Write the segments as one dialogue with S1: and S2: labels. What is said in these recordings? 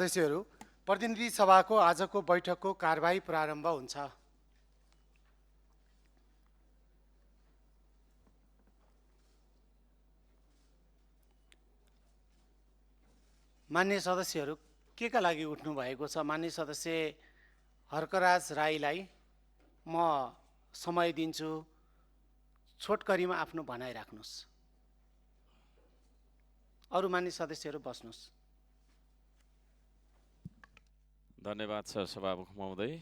S1: सदस्यहरू, प्रतिनिधि सभाको आजको बैठकको कारबाही प्रारम्भ हुन्छ। माननीय सदस्यहरू, के का लागि उठ्नु भएको छ? माननीय सदस्य हर्कराज राईलाई म समय दिन्छु। छोटकरीमा आफ्नो भनाइ राख्नुहोस्। अरू माननीय सदस्यहरू बस्नुहोस्।
S2: धन्यवाद छ सभामुख महोदय।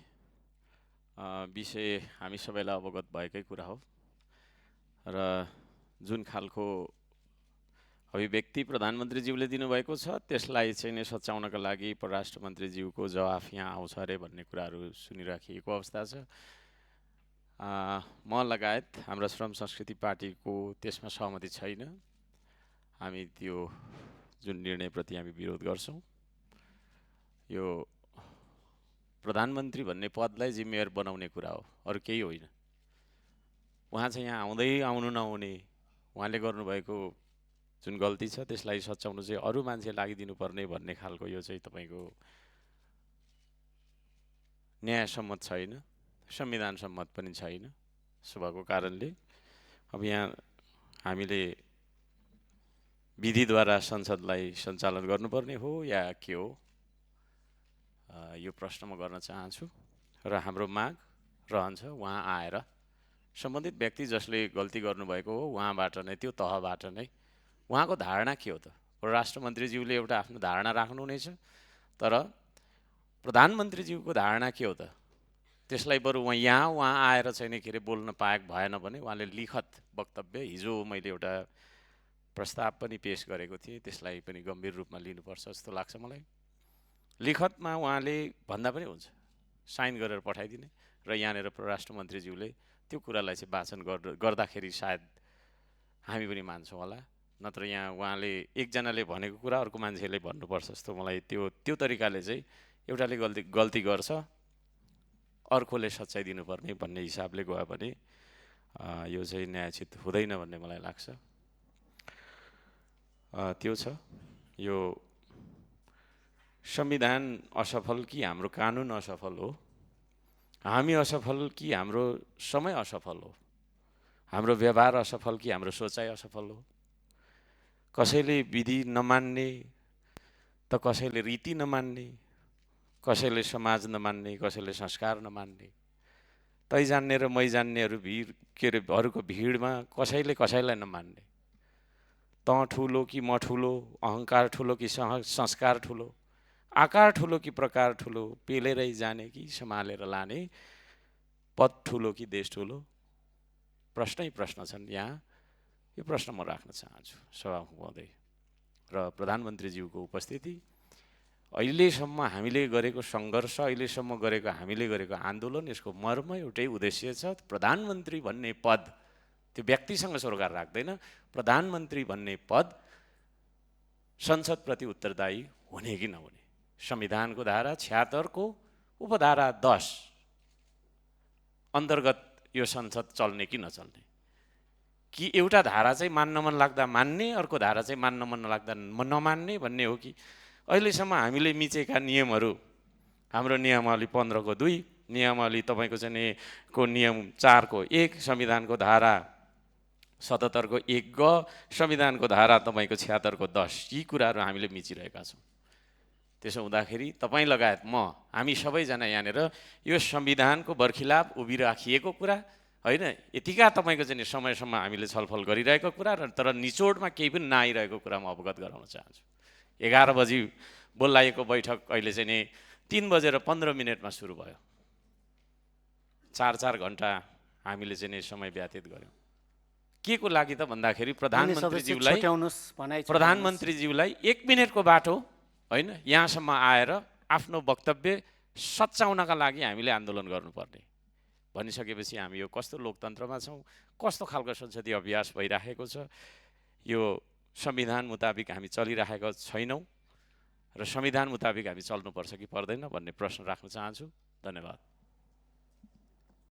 S2: विषय हामी सबैलाई अवगत भएकै कुरा हो र जुन खालको अभिव्यक्ति प्रधानमन्त्रीज्यूले दिनुभएको छ त्यसलाई चाहिँ नै सच्याउनका लागि परराष्ट्र मन्त्रीज्यूको जवाफ यहाँ आउँछ अरे भन्ने कुराहरू सुनिराखिएको अवस्था छ। म लगायत हाम्रो श्रम संस्कृति पार्टीको त्यसमा सहमति छैन। हामी त्यो जुन निर्णयप्रति हामी विरोध गर्छौँ। यो प्रधानमन्त्री भन्ने पदलाई जिम्मेवार बनाउने कुरा हो, अरू केही होइन। उहाँ चाहिँ यहाँ आउनु नहुने, उहाँले गर्नुभएको जुन गल्ती छ त्यसलाई सच्याउनु चाहिँ अरू मान्छे लागिदिनुपर्ने भन्ने खालको यो चाहिँ तपाईँको न्यायसम्मत छैन, संविधान सम्मत पनि छैन। सुभाको कारणले अब यहाँ हामीले विधिद्वारा संसदलाई सञ्चालन गर्नुपर्ने हो या के हो, यो प्रश्न म गर्न चाहन्छु र हाम्रो माग रहन्छ उहाँ आएर सम्बन्धित व्यक्ति जसले गल्ती गर्नुभएको हो उहाँबाट नै, त्यो तहबाट नै उहाँको धारणा के हो त? परराष्ट्र मन्त्रीज्यूले एउटा आफ्नो धारणा राख्नुहुनेछ, तर प्रधानमन्त्रीज्यूको धारणा के हो त? त्यसलाई बरु उहाँ आएर चाहिँ नि के अरे बोल्न पाएको भएन भने उहाँले लिखत वक्तव्य, हिजो मैले एउटा प्रस्ताव पनि पेश गरेको थिएँ, त्यसलाई पनि गम्भीर रूपमा लिनुपर्छ जस्तो लाग्छ मलाई। लिखतमा उहाँले भन्दा पनि हुन्छ, साइन गरेर पठाइदिने र यहाँनिर परराष्ट्र मन्त्रीज्यूले त्यो कुरालाई चाहिँ वाचन गर्दाखेरि सायद हामी पनि मान्छौँ होला। नत्र यहाँ उहाँले एकजनाले भनेको कुरा अर्को मान्छेले भन्नुपर्छ जस्तो मलाई त्यो तरिकाले चाहिँ एउटाले गल्ती गर्छ अर्कोले सच्चाइ दिनुपर्ने भन्ने हिसाबले गयो भने यो चाहिँ न्यायोचित हुँदैन भन्ने मलाई लाग्छ। त्यो छ। यो संविधान असफल कि हाम्रो कानुन असफल हो, हामी असफल कि हाम्रो समय असफल हो, हाम्रो व्यवहार असफल कि हाम्रो सोचाइ असफल हो। कसैले विधि नमान्ने त कसैले रीति नमान्ने, कसैले समाज नमान्ने, कसैले संस्कार नमान्ने, तै जान्ने र मै जान्नेहरू अरूको भिडमा कसैले कसैलाई नमान्ने, त ठुलो कि म ठुलो, अहङ्कार ठुलो कि संस्कार ठुलो, आकार ठुलो कि प्रकार ठुलो, पेलेरै जाने कि सम्हालेर लाने, पद ठुलो कि देश ठुलो, प्रश्नै प्रश्न छन् यहाँ। यो प्रश्न म राख्न चाहन्छु सभामुख महोदय र प्रधानमन्त्रीज्यूको उपस्थिति। अहिलेसम्म हामीले गरेको सङ्घर्ष, अहिलेसम्म हामीले गरेको आन्दोलन, यसको मर्म एउटै उद्देश्य छ, प्रधानमन्त्री भन्ने पद त्यो व्यक्तिसँग सरोकार राख्दैन। प्रधानमन्त्री भन्ने पद संसदप्रति उत्तरदायी हुने कि नहुने, संविधानको धारा 76 को उपधारा 10 अन्तर्गत यो संसद चल्ने कि नचल्ने, कि एउटा धारा चाहिँ मान्न मन लाग्दा मान्ने, अर्को धारा चाहिँ मान्न मन नलाग्दा नमान्ने भन्ने हो कि अहिलेसम्म हामीले मिचेका नियमहरू, हाम्रो नियमावली 15 को 2, नियमावली तपाईँको चाहिँ को नियम 4 को 1, संविधानको धारा 77 को 1 ग, संविधानको धारा तपाईँको 76 को 10, यी कुराहरू हामीले मिचिरहेका छौँ। त्यसो हुँदाखेरि तपाईँ लगायत हामी सबैजना यहाँनिर यो संविधानको बर्खिलाफ उभिराखिएको कुरा होइन, यतिका तपाईँको चाहिँ समयसम्म हामीले छलफल गरिरहेको कुरा र तर निचोडमा केही पनि नआइरहेको कुरा म अवगत गराउन चाहन्छु। 11 बजी बोलाइएको बैठक अहिले चाहिँ नि 3:15 सुरु भयो। 4 घन्टा हामीले चाहिँ नि समय व्यतीत गऱ्यौँ। के को लागि त भन्दाखेरि प्रधानमन्त्रीज्यूलाई 1 मिनेटको बाटो होइन, यहाँसम्म आएर आफ्नो वक्तव्य सच्याउनका लागि हामीले आन्दोलन गर्नुपर्ने भनिसकेपछि हामी यो कस्तो लोकतन्त्रमा छौँ, कस्तो खालको संसदीय अभ्यास भइराखेको छ, यो संविधान मुताबिक हामी चलिराखेका छैनौँ र संविधान मुताबिक हामी चल्नुपर्छ कि पर्दैन भन्ने प्रश्न राख्न चाहन्छु। धन्यवाद।